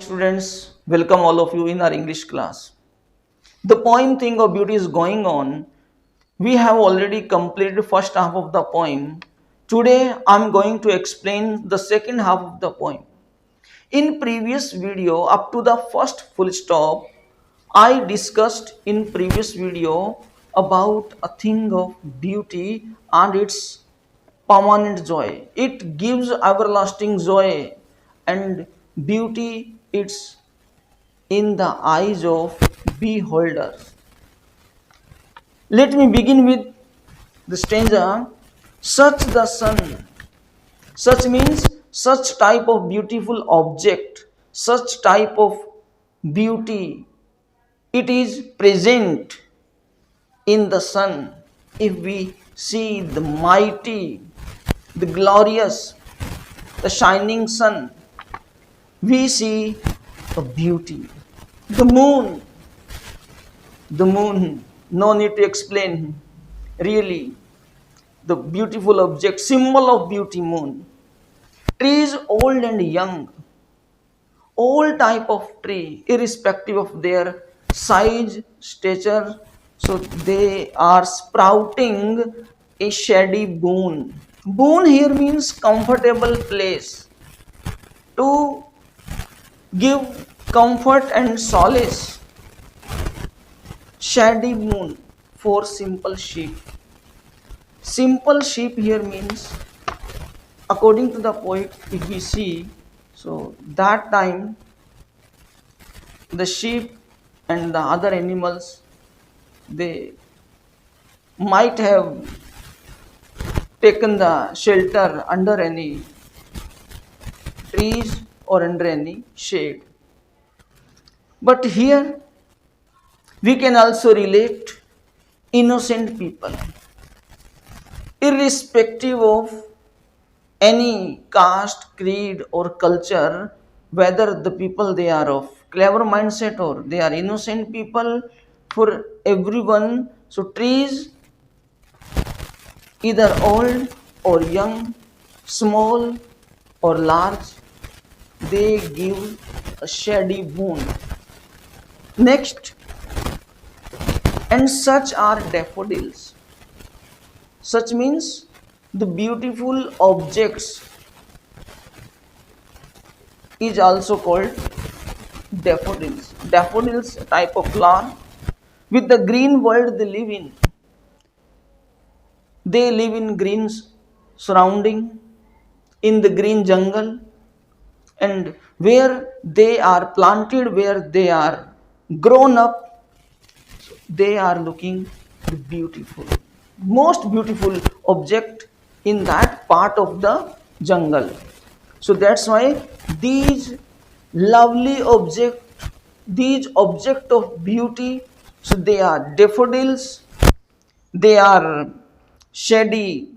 Students, welcome all of you in our English class. The poem Thing of Beauty is going on. We have already completed first half of the poem. Today I am going to explain the second half of the poem. In previous video up to the first full stop, I discussed in previous video about a thing of beauty and its permanent joy. It gives everlasting joy and beauty it's in the eyes of beholders. Let me begin with the stanza. Such the sun, such means such type of beautiful object, such type of beauty, it is present in the sun. If we see the mighty, the glorious, the shining sun, we see a beauty. The moon, no need to explain, really, the beautiful object, symbol of beauty, moon. Trees old and young, all type of tree, irrespective of their size, stature, so they are sprouting a shady boon. Boon here means comfortable place to give comfort and solace. Shady moon for simple sheep. Simple sheep here means, according to the poet, if we see, so that time the sheep and the other animals, they might have taken the shelter under any trees or under any shade. But here we can also relate innocent people, irrespective of any caste, creed, or culture, whether the people they are of clever mindset or they are innocent people, for everyone. So, trees, either old or young, small or large, they give a shady boon. Next, and such are daffodils. Such means the beautiful objects is also called daffodils. Daffodils, a type of flower. With the green world they live in. They live in green surrounding, in the green jungle, and where they are planted, where they are grown up, they are looking beautiful. Most beautiful object in that part of the jungle. So that's why these lovely object, these object of beauty, so they are daffodils, they are shady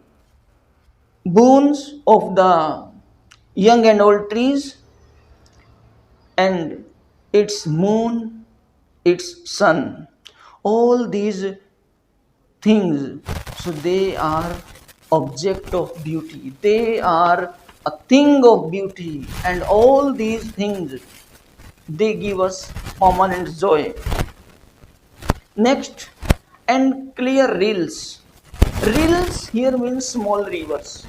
boons of the young and old trees, and its moon, its sun. All these things, so they are object of beauty, they are a thing of beauty, and all these things, they give us permanent joy. Next, and clear rills. Rills here means small rivers.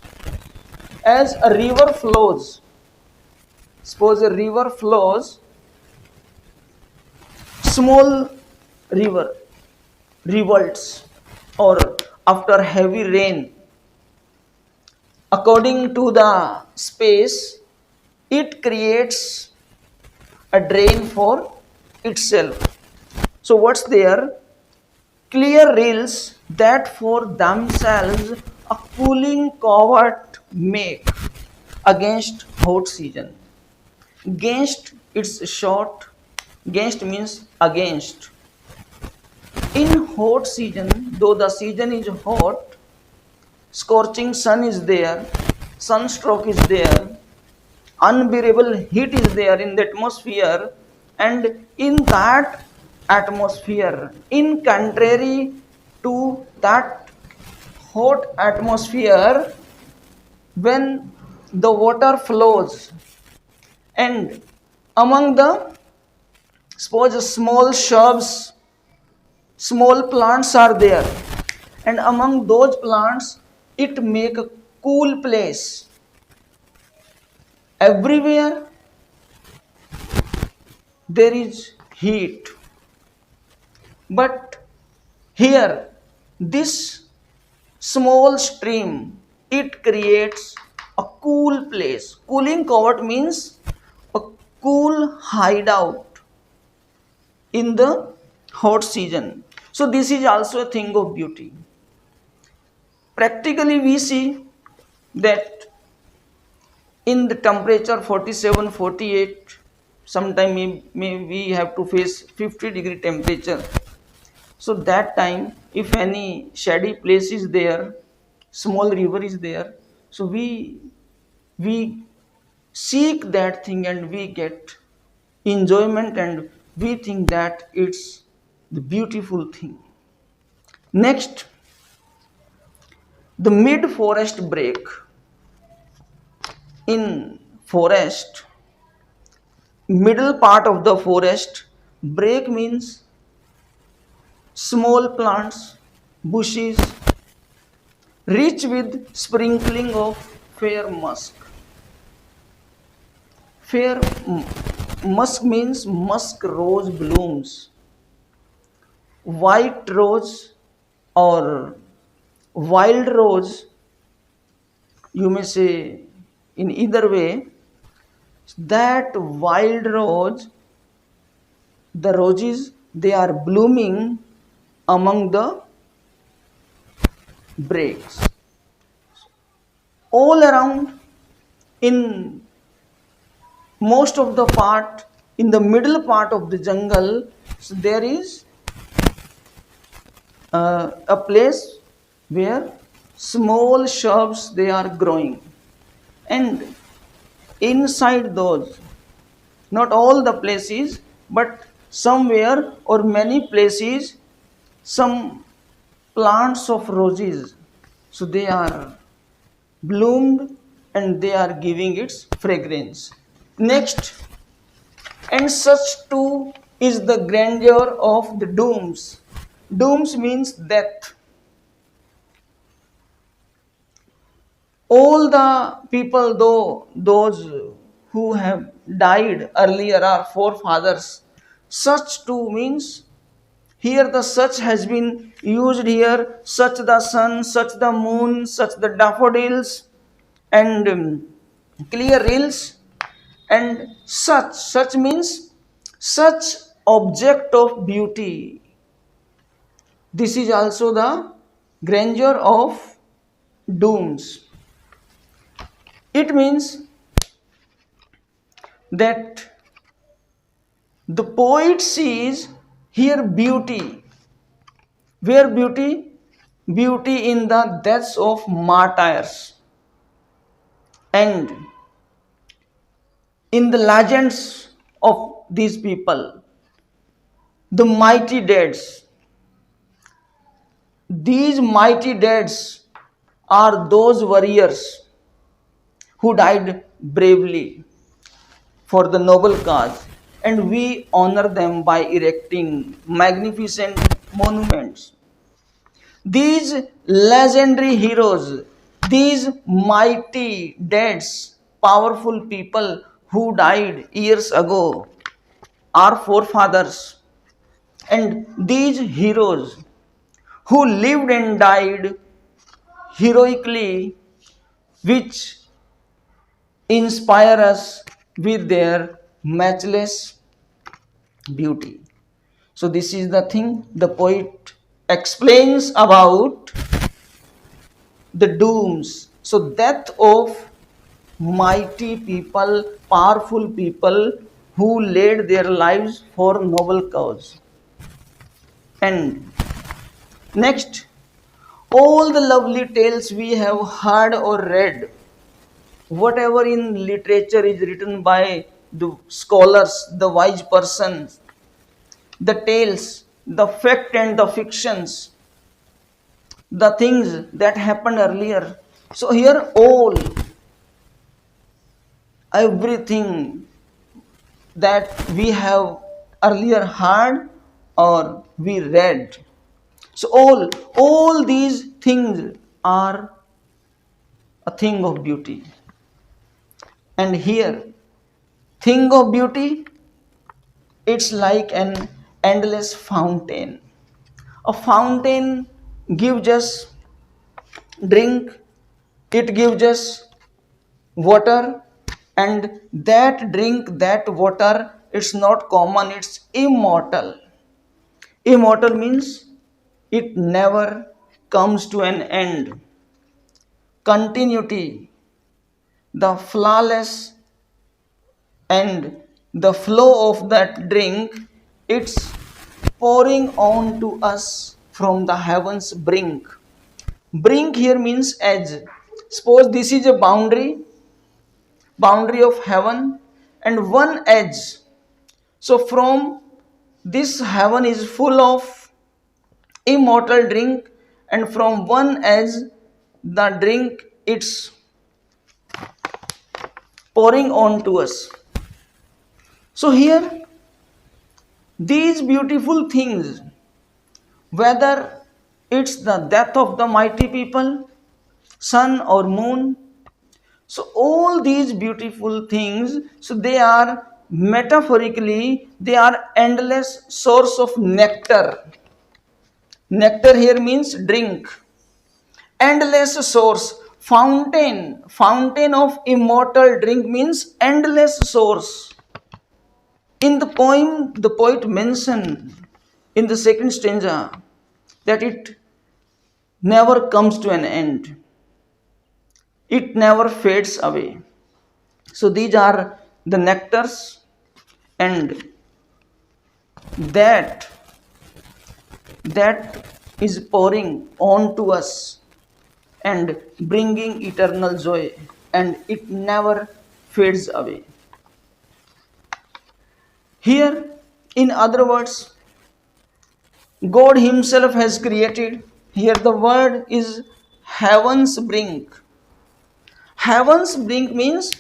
As a river flows, suppose a river flows, small river revolts, or after heavy rain, according to the space, it creates a drain for itself. So what's there? Clear rills that for themselves a cooling covert make against hot season. Against, it's short. Against means against. In hot season, though the season is hot, scorching sun is there, sunstroke is there, unbearable heat is there in the atmosphere, and in that atmosphere, in contrary to that hot atmosphere, when the water flows and Among the, suppose small shrubs, small plants are there, and among those plants, it make a cool place. Everywhere there is heat, but here, this small stream, it creates a cool place. Cooling covert means a cool hideout in the hot season. So this is also a thing of beauty. Practically we see that in the temperature 47, 48, sometime we have to face 50-degree temperature. So that time, if any shady place is there, small river is there, so we seek that thing and we get enjoyment and we think that it's the beautiful thing. Next, the mid forest break. In forest, middle part of the forest, break means small plants, bushes, rich with sprinkling of fair musk. Fair musk means musk rose blooms. White rose or wild rose, you may say in either way, that wild rose, the roses, they are blooming among the breaks. All around, in most of the part, in the middle part of the jungle, so there is a place where small shrubs they are growing, and inside those, not all the places, but somewhere or many places, some plants of roses, so they are bloomed and they are giving its fragrance. Next, and such too is the grandeur of the dooms. Dooms means death. All the people, though those who have died earlier, are forefathers. Such too means, here the such has been used here, such the sun, such the moon, such the daffodils, and clear rills, and such means such object of beauty. This is also the grandeur of dooms. It means that the poet sees here beauty. Where beauty? Beauty in the deaths of martyrs and in the legends of these people, the mighty deads. These mighty deads are those warriors who died bravely for the noble cause, and we honor them by erecting magnificent monuments. These legendary heroes, these mighty deads, powerful people who died years ago, are forefathers, and these heroes who lived and died heroically, which inspire us with their matchless beauty. So this is the thing the poet explains about the dooms. So death of mighty people, powerful people who laid their lives for noble cause. And next, all the lovely tales we have heard or read, whatever in literature is written by the scholars, the wise persons, the tales, the fact and the fictions, the things that happened earlier. So here everything that we have earlier heard or we read. So all these things are a thing of beauty. And here, thing of beauty, it's like an endless fountain. A fountain gives us drink, it gives us water, and that drink, that water, it's not common, it's immortal. Immortal means it never comes to an end. Continuity, the flawless and the flow of that drink, it's pouring on to us from the heavens brink. Brink here means edge. Suppose this is a boundary of heaven and one edge. So from this heaven is full of immortal drink, and from one edge the drink it's pouring on to us. So here these beautiful things, whether it's the death of the mighty people, sun or moon, so all these beautiful things, so they are metaphorically, they are endless source of nectar. Nectar here means drink. Endless source, fountain of immortal drink means endless source. In the poem, the poet mentioned in the second stanza that it never comes to an end. It never fades away. So these are the nectars, and that is pouring on to us and bringing eternal joy, and it never fades away. Here, in other words, God Himself has created. Here the word is heaven's brink. Heaven's brink means,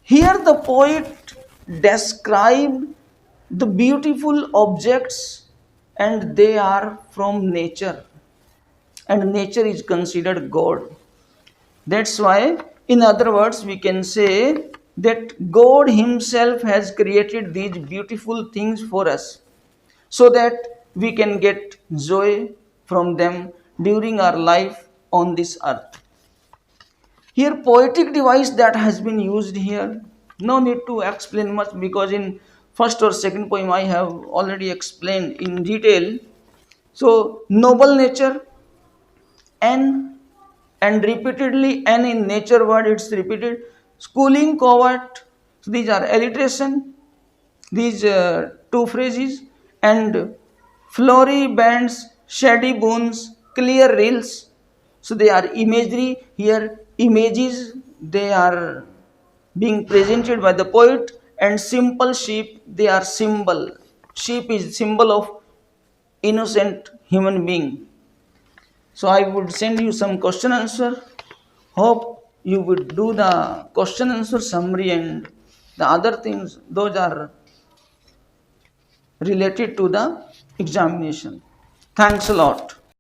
here the poet described the beautiful objects, and they are from nature, and nature is considered God. That's why, in other words, we can say that God Himself has created these beautiful things for us, so that we can get joy from them during our life on this earth. Here, poetic device that has been used here, no need to explain much, because in first or second poem I have already explained in detail. So, noble nature, and repeatedly n in nature word it's repeated. Schooling covert, so these are alliteration, these two phrases, and flowery bands, shady boons, clear rills. So they are imagery here, images they are being presented by the poet, and simple sheep, they are symbol. Sheep is symbol of innocent human being. So I would send you some question answer. Hope you would do the question answer summary, and the other things, those are related to the examination. Thanks a lot.